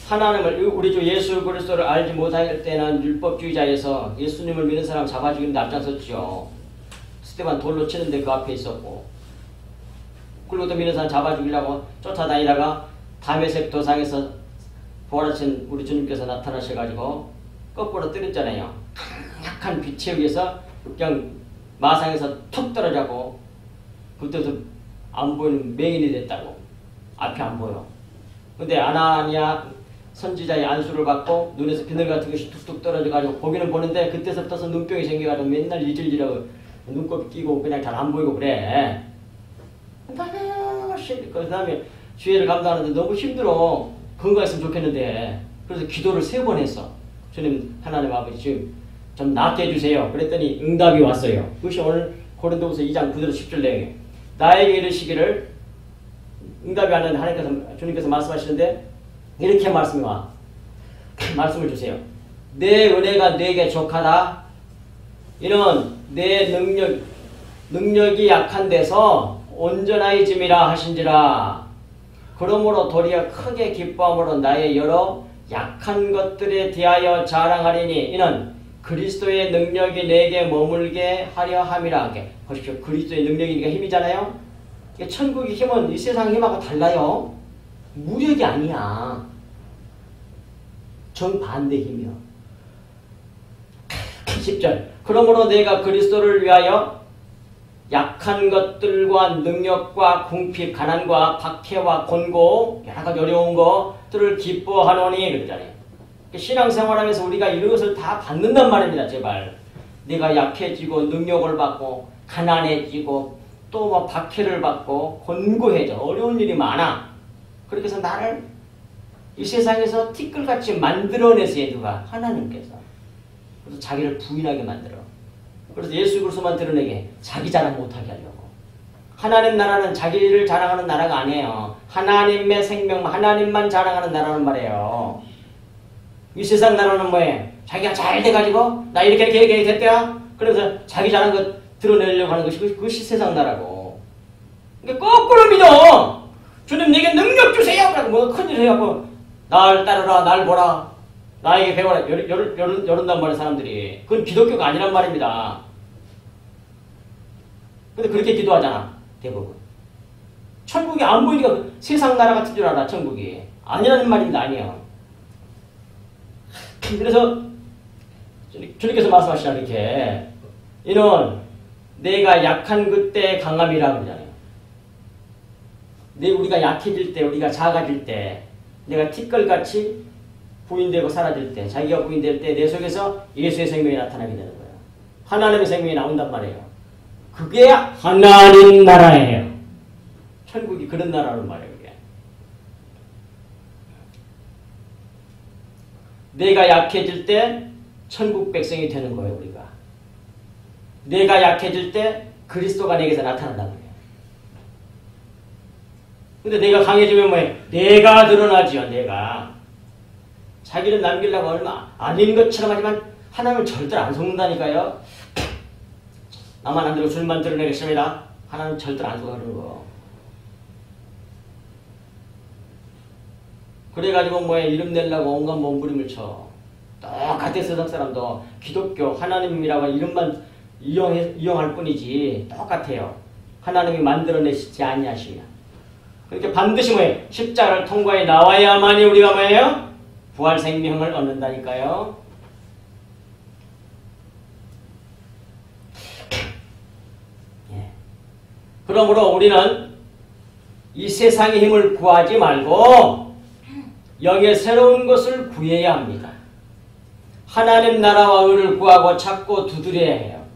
하나님을 우리 주 예수 그리스도를 알지 못할 때는 율법주의자에서 예수님을 믿는 사람 잡아 죽이는데 앞장섰죠. 스테반 돌로 치는데 그 앞에 있었고, 그리고 또 믿는 사람 잡아 죽이려고 쫓아다니다가 다메섹 도상에서 부활하신 우리 주님께서 나타나셔가지고 거꾸로 때렸잖아요. 강력한 빛에 의해서 그냥 마상에서 툭 떨어져고 그때도 안 보이는 맹인이 됐다고. 앞이 안 보여. 근데 아나니아 선지자의 안수를 받고 눈에서 비늘 같은 것이 툭툭 떨어져가지고 보기는 보는데 그때서부터 눈병이 생겨가지고 맨날 이질질하고 눈곱이 끼고 그냥 잘 안 보이고 그래. 그 다음에 주의를 감당하는데 너무 힘들어. 건강했으면 좋겠는데. 그래서 기도를 3번 했어. 주님 하나님 아버지 지금 좀 낫게 해주세요. 그랬더니 응답이 왔어요. 그것이 오늘 고린도후서 2장 9절 10절 내용이에요. 나에게 이르시기를, 응답이 왔는데 하나님께서 주님께서 말씀하시는데 이렇게 말씀을 주세요. 내 은혜가 네게 족하다. 이는 내 능력이 약한 데서 온전하여짐이라 하신지라. 그러므로 도리어 크게 기뻐함으로 나의 여러 약한 것들에 대하여 자랑하리니 이는 그리스도의 능력이 내게 머물게 하려 함이라. 보십시오. 그리스도의 능력이니까 힘이잖아요. 천국의 힘은 이 세상 힘하고 달라요. 무력이 아니야. 정반대 힘이요. 10절. 그러므로 내가 그리스도를 위하여 약한 것들과 능력과 궁핍, 가난과 박해와 곤고, 여러 가지 어려운 것들을 기뻐하노니 그러잖아요. 신앙생활하면서 우리가 이런 것을 다 받는단 말입니다. 제발. 내가 약해지고 능력을 받고 가난해지고 또 뭐 박해를 받고 곤고해져. 어려운 일이 많아. 그렇게 해서 나를 이 세상에서 티끌같이 만들어내세요. 누가? 하나님께서. 그래서 자기를 부인하게 만들어. 그래서 예수 그리스도만 드러내게 자기 자랑 못하게 하려고. 하나님 나라는 자기를 자랑하는 나라가 아니에요. 하나님의 생명, 하나님만 자랑하는 나라는 말이에요. 이 세상 나라는 뭐예요? 자기가 잘 돼가지고 나 이렇게 됐대야. 그래서 자기 잘한 것 드러내려고 하는 것이 그것이 세상 나라고. 그러니까 거꾸로 믿어. 주님 내게 능력 주세요. 그러고 뭐 큰일 해갖고 날 따르라, 날 보라, 나에게 배워라. 이런단 말이에요 사람들이. 그건 기독교가 아니란 말입니다. 근데 그렇게 기도하잖아 대부분. 천국이 안 보이니까 세상 나라 같은 줄 알아. 천국이 아니라는 말입니다. 아니에요. 그래서 주님께서 말씀하시잖아요. 이렇게 이는 내가 약한 그때 강함이라 그러잖아요. 우리가 약해질 때, 우리가 작아질 때, 내가 티끌같이 부인되고 사라질 때, 자기가 부인될 때 내 속에서 예수의 생명이 나타나게 되는 거예요. 하나님의 생명이 나온단 말이에요. 그게 하나님 나라예요. 천국이 그런 나라란 말이에요. 그게. 내가 약해질 때 천국 백성이 되는 거예요. 우리가. 내가 약해질 때 그리스도가 내게서 나타난다는 거예요. 근데 내가 강해지면 뭐예요? 내가 드러나지요. 내가. 자기를 남기려고 얼마 아닌 것처럼 하지만 하나님은 절대로 안 속는다니까요. 나만 안 들고 주님만 드러내겠습니다. 하나님은 절대로 안 속는 거. 그래가지고 뭐예요? 이름 내려고 온갖 몸부림을 쳐. 똑같은 세상 사람도 기독교 하나님이라고 이름만 이용할 뿐이지 똑같아요. 하나님이 만들어내시지 아니하시면. 그렇게 반드시 뭐예요? 십자가를 통과해 나와야만이 우리가 뭐예요? 부활 생명을 얻는다니까요. 예. 그러므로 우리는 이 세상의 힘을 구하지 말고 영의 새로운 것을 구해야 합니다. 하나님 나라와 의를 구하고 찾고 두드려야 해요.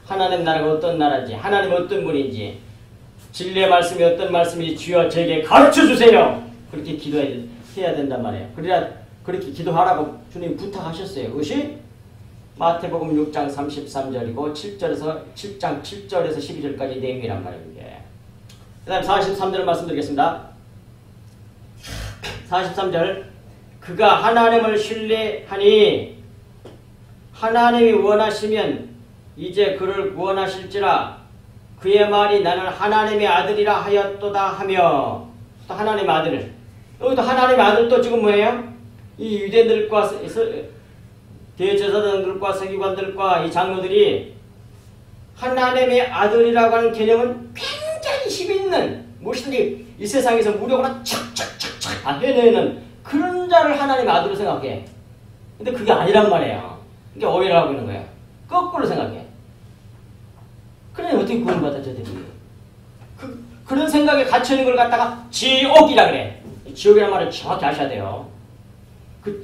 하나님 나라가 어떤 나라인지, 하나님 어떤 분인지, 진리의 말씀이 어떤 말씀인지 주여 저에게 가르쳐주세요. 그렇게 기도해야 된단 말이에요. 그래야 그렇게 기도하라고 주님 부탁하셨어요. 그것이 마태복음 6장 33절이고 7장 7절에서 12절까지 내용이란 말입니다. 그 다음 43절을 말씀드리겠습니다. 43절 그가 하나님을 신뢰하니 하나님이 원하시면 이제 그를 구원하실지라. 그의 말이 나는 하나님의 아들이라 하였도다 하며. 또 하나님의 아들을, 여기도 하나님의 아들 또 지금 뭐예요? 이 유대인들과 대제사장들과 서기관들과 이 장로들이 하나님의 아들이라고 하는 개념은 굉장히 힘있는, 무엇이든지 이 세상에서 무력으로 착착착착 다 해내는 그런 자를 하나님의 아들로 생각해. 근데 그게 아니란 말이에요. 그게 오해를 하고 있는 거야. 거꾸로 생각해. 그래 어떻게 구원받아 저들이. 그런 생각에 갇혀있는 걸 갖다가 지옥이라 그래. 지옥이란 말을 정확히 아셔야 돼요.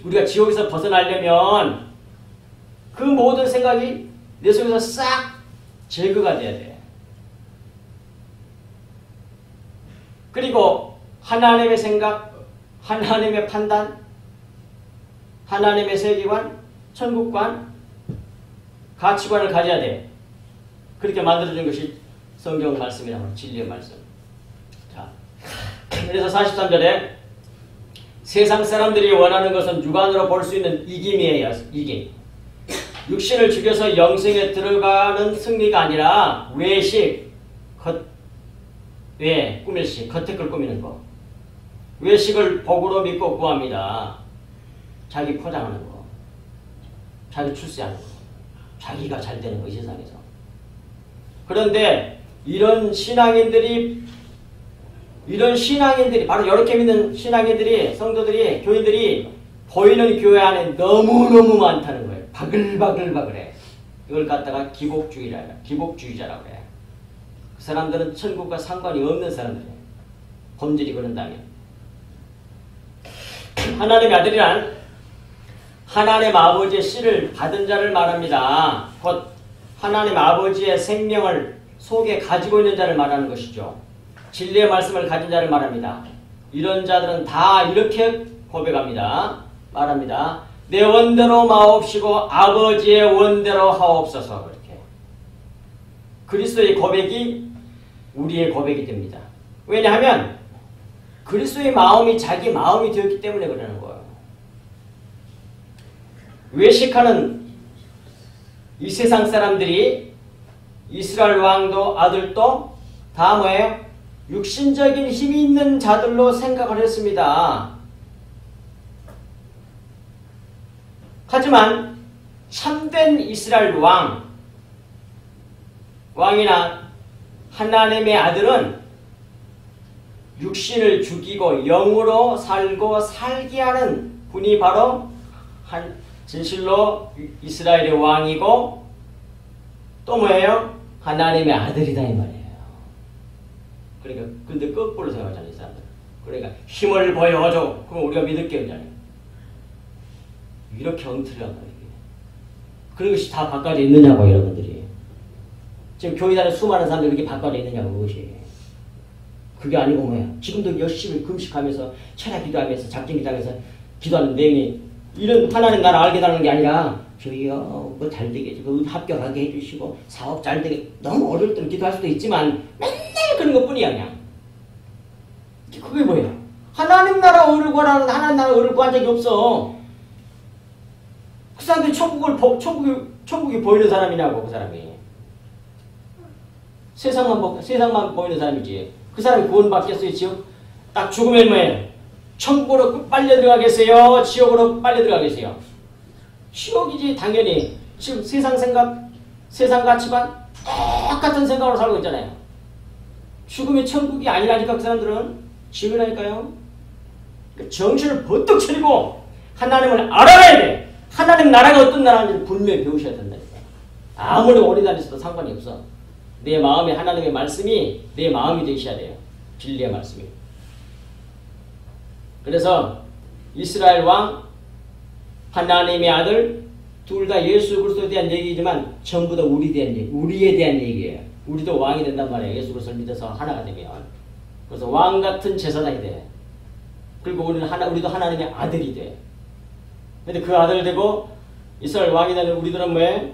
우리가 지옥에서 벗어나려면 그 모든 생각이 내 속에서 싹 제거가 돼야 돼. 그리고 하나님의 생각, 하나님의 판단, 하나님의 세계관, 천국관, 가치관을 가져야 돼. 그렇게 만들어준 것이 성경 말씀이라고, 진리의 말씀. 자, 그래서 43절에 세상 사람들이 원하는 것은 육안으로 볼 수 있는 이김이에요. 이김. 육신을 죽여서 영생에 들어가는 승리가 아니라 외식, 꾸밀식, 겉에 걸 꾸미는 거. 외식을 복으로 믿고 구합니다. 자기 포장하는 거. 자기 출세하는 거. 자기가 잘 되는 거, 이 세상에서. 그런데 이런 신앙인들이 바로 이렇게 믿는 신앙인들이, 성도들이, 교인들이 보이는 교회 안에 너무너무 많다는 거예요. 바글바글바글해. 이걸 갖다가 기복주의자라고 해. 그 사람들은 천국과 상관이 없는 사람들이에요. 본질이 그런다면. 하나님의 아들이란 하나님 아버지의 씨를 받은 자를 말합니다. 곧 하나님 아버지의 생명을 속에 가지고 있는 자를 말하는 것이죠. 진리의 말씀을 가진 자를 말합니다. 이런 자들은 다 이렇게 고백합니다. 말합니다. 내 원대로 마옵시고 아버지의 원대로 하옵소서. 그렇게. 그리스도의 고백이 우리의 고백이 됩니다. 왜냐하면 그리스도의 마음이 자기 마음이 되었기 때문에 그러는 거예요. 외식하는 이 세상 사람들이 이스라엘 왕도 아들도 다 뭐예요? 육신적인 힘이 있는 자들로 생각을 했습니다. 하지만 참된 이스라엘 왕이나 하나님의 아들은 육신을 죽이고 영으로 살고 살게 하는 분이 바로 진실로 이스라엘의 왕이고 또 뭐예요? 하나님의 아들이다 이 말이에요. 그러니까 근데 거꾸로 생각하잖아요, 이 사람들. 그러니까 힘을 보여줘. 그럼 우리가 믿을게 그러잖아요. 이렇게 엉터리란 말이에요. 그런 것이 다 바꿔져 있느냐고 여러분들이. 지금 교회 다니는 수많은 사람들이 그렇게 바꿔져 있느냐고 그것이. 그게 아니고 뭐야. 지금도 열심히 금식하면서 철야 기도하면서 작정 기도하면서 기도하는 내용이 이런 하나님 나라 알게 되는 게 아니라 저희요 뭐 잘 되게 합격하게 해주시고 사업 잘 되게 너무 어려울 때는 기도할 수도 있지만 맨날 그런 것뿐이야 그냥. 그게 뭐예요? 하나님 나라 의를 구하라는 하나님 나라 의를 구한 적이 없어. 그 사람들이 천국이 보이는 사람이냐고 그 사람이. 세상만 보이는 사람이지. 그 사람이 구원받겠어요 지옥? 딱 죽으면 뭐예요? 천국으로 빨려 들어가겠어요? 지옥으로 빨려 들어가겠어요? 지옥이지 당연히. 지금 세상 생각, 세상 가치관 똑같은 생각으로 살고 있잖아요. 죽음이 천국이 아니라니까 그 사람들은 지옥이라니까요. 정신을 번뜩 차리고 하나님을 알아야 돼. 하나님 나라가 어떤 나라인지 분명히 배우셔야 된다니까. 아무리 오래 다녔어도 상관이 없어. 내 마음에 하나님의 말씀이 내 마음이 되셔야 돼요. 진리의 말씀이. 그래서 이스라엘 왕, 하나님의 아들 둘 다 예수 그리스도에 대한 얘기지만 전부 다 우리에 대한 얘기예요. 우리도 왕이 된단 말이에요. 예수 그리스도를 믿어서 하나가 되면. 그래서 왕 같은 제사장이 돼. 그리고 우리도 하나님의 아들이 돼. 근데 그 아들 되고 이스라엘 왕이 되는 우리들은 뭐해?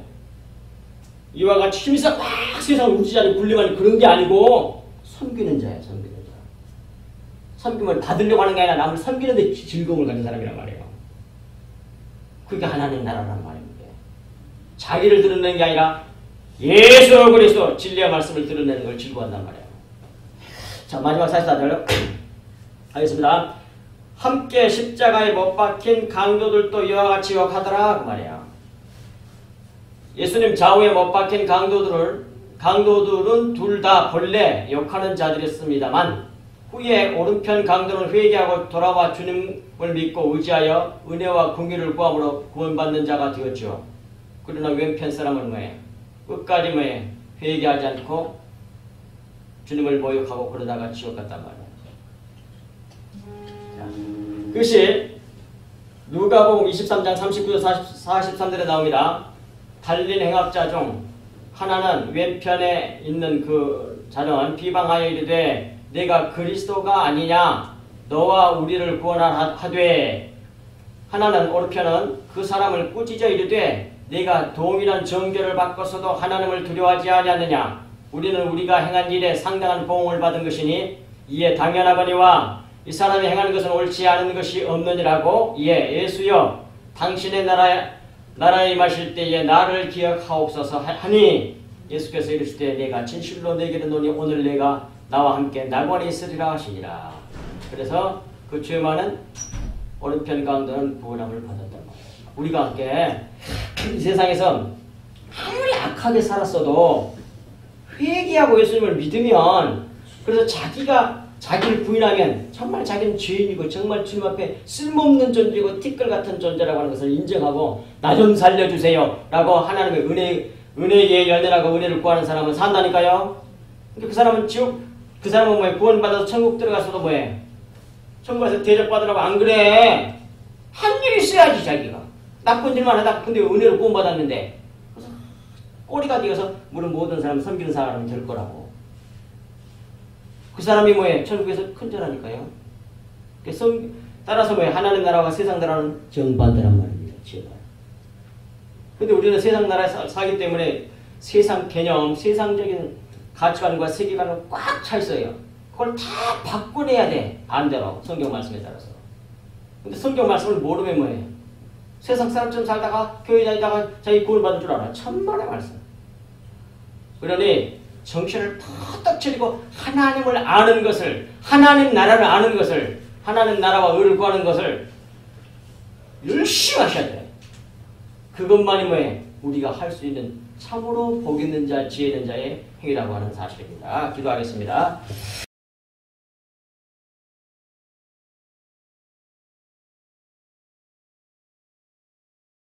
이와 같이 힘있어 막 세상을 움직이자니 군림하는 그런 게 아니고 섬기는 자야, 섬기는 자. 섬김을 받으려고 하는 게 아니라 남을 섬기는 데 즐거움을 가진 사람이란 말이에요. 그게 하나님 나라란 말입니다. 자기를 드러내는 게 아니라 예수 그리스도 진리의 말씀을 드러내는 걸 즐거워한단 말이에요. 자, 마지막 44절 하겠습니다. 함께 십자가에 못 박힌 강도들도 이와 같이 욕하더라 그 말이야. 예수님 좌우에 못 박힌 강도들은 둘 다 본래 욕하는 자들이었습니다만 후에 오른편 강도는 회개하고 돌아와 주님을 믿고 의지하여 은혜와 긍휼을 구함으로 구원받는 자가 되었죠. 그러나 왼편 사람은 뭐해? 끝까지 뭐해? 회개하지 않고 주님을 모욕하고 그러다가 지옥 갔단 말이야. 그것이 누가복음 23장 39절 43절에 나옵니다. 달린 행악자 중 하나는 왼편에 있는 그 자는 비방하여 이르되 내가 그리스도가 아니냐 너와 우리를 구원하되 하나는 오른편은 그 사람을 꾸짖어 이르되 내가 동일한 정죄를 받고서도 하나님을 두려워하지 아니하느냐 우리는 우리가 행한 일에 상당한 보응을 받은 것이니 이에 당연하거니와 이 사람이 행하는 것은 옳지 않은 것이 없느니라고 이에 예수여 당신의 나라에 임하실 때에 나를 기억하옵소서 하니 예수께서 이르시되 내가 진실로 내게 이르노니 오늘 내가 나와 함께 낙원에 있으리라 하시니라. 그래서 그 죄 많은 오른편 강도는 구원함을 받았단 말이에요. 우리가 함께 이 세상에서 아무리 악하게 살았어도 회개하고 예수님을 믿으면 그래서 자기를 부인하면 정말 자기는 죄인이고 정말 주님 앞에 쓸모없는 존재고 티끌 같은 존재라고 하는 것을 인정하고 나 좀 살려주세요 라고 하나님의 은혜에 연연하고 은혜를 구하는 사람은 산다니까요. 그 사람은 그 사람은 뭐해? 구원받아서 천국 들어가서도 뭐해? 천국에서 대접받으라고 안 그래? 한 일이 있어야지 자기가. 나쁜 일만 하다 근데 은혜로 구원받았는데 그래서 꼬리가 되어서 물은 모든 사람 섬기는 사람이 될 거라고. 그 사람이 뭐해? 천국에서 큰 자라니까요. 따라서 뭐해? 하나님 나라와 세상 나라는 정반대란 말입니다. 제발. 근데 우리는 세상 나라에 살기 때문에 세상 개념, 세상적인 가치관과 세계관은 꽉 차 있어요. 그걸 다 바꿔내야 돼. 반대로 성경 말씀에 따라서. 근데 성경 말씀을 모르면 뭐해? 세상 사람처럼 살다가 교회 다니다가 자기 구원 받을 줄 알아. 천만의 말씀. 그러니 정신을 팍딱 차리고 하나님을 아는 것을, 하나님 나라를 아는 것을, 하나님 나라와 의를 구하는 것을 열심히 하셔야 돼. 그것만이 뭐해? 우리가 할 수 있는 참으로 복 있는 자, 지혜 있는 자의 행위라고 하는 사실입니다. 기도하겠습니다.